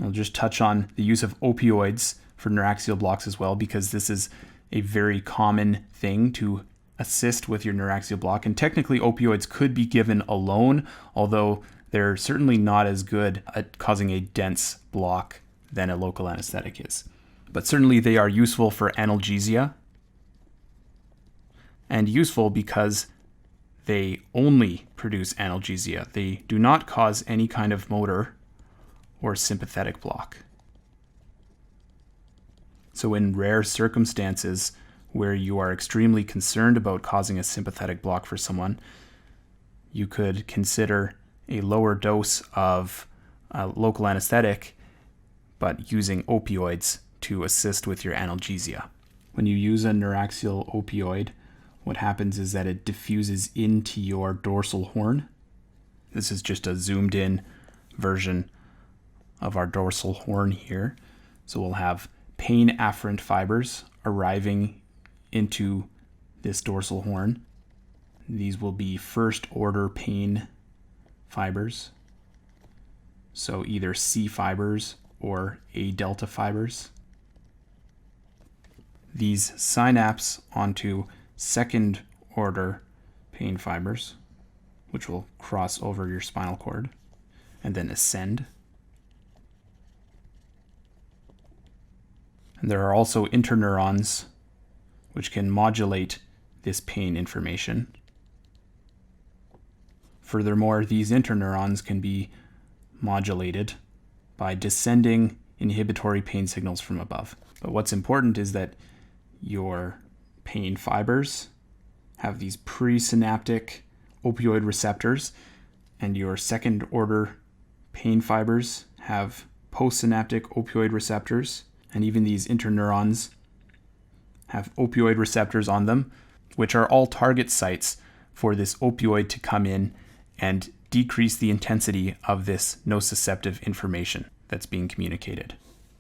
I'll just touch on the use of opioids for neuraxial blocks as well, because this is a very common thing to assist with your neuraxial block. And technically opioids could be given alone, although they're certainly not as good at causing a dense block than a local anesthetic is. But certainly they are useful for analgesia, and useful because they only produce analgesia. They do not cause any kind of motor or sympathetic block. So in rare circumstances where you are extremely concerned about causing a sympathetic block for someone, you could consider a lower dose of local anesthetic, but using opioids to assist with your analgesia. When you use a neuraxial opioid, what happens is that it diffuses into your dorsal horn. This is just a zoomed in version of our dorsal horn here. So we'll have pain afferent fibers arriving into this dorsal horn. These will be first order pain fibers. So either C fibers or A delta fibers. These synapse onto second order pain fibers, which will cross over your spinal cord and then ascend. And there are also interneurons which can modulate this pain information. Furthermore, these interneurons can be modulated by descending inhibitory pain signals from above. But what's important is that your pain fibers have these presynaptic opioid receptors, and your second order pain fibers have postsynaptic opioid receptors, and even these interneurons have opioid receptors on them, which are all target sites for this opioid to come in and decrease the intensity of this nociceptive information that's being communicated.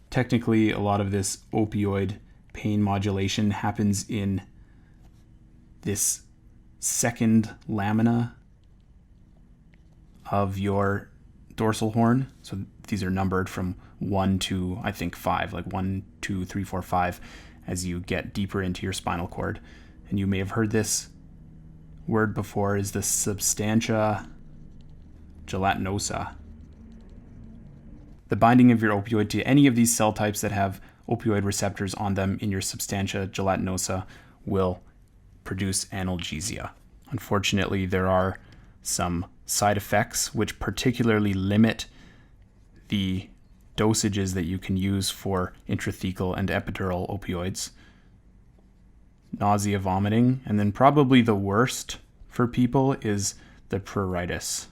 Technically, a lot of this opioid pain modulation happens in this second lamina of your dorsal horn. So these are numbered from 1 to, I think, 5, like 1, 2, 3, 4, 5, as you get deeper into your spinal cord. And you may have heard this word before, is the substantia gelatinosa. The binding of your opioid to any of these cell types that have opioid receptors on them in your substantia gelatinosa will produce analgesia. Unfortunately, there are some side effects which particularly limit the dosages that you can use for intrathecal and epidural opioids. Nausea, vomiting, and then probably the worst for people is the pruritus.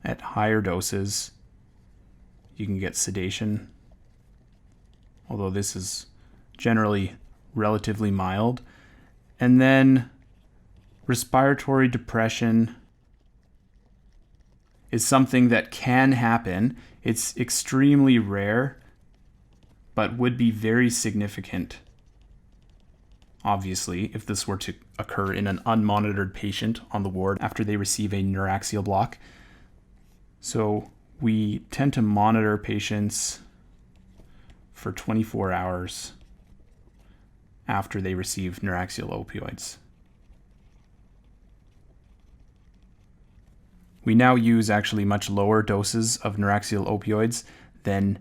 At higher doses, you can get sedation, although this is generally relatively mild. And then respiratory depression is something that can happen. It's extremely rare, but would be very significant, obviously, if this were to occur in an unmonitored patient on the ward after they receive a neuraxial block. So we tend to monitor patients for 24 hours after they receive neuraxial opioids. We now use actually much lower doses of neuraxial opioids than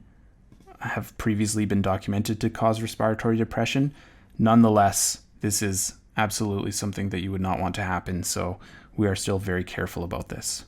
have previously been documented to cause respiratory depression. Nonetheless, this is absolutely something that you would not want to happen, so we are still very careful about this.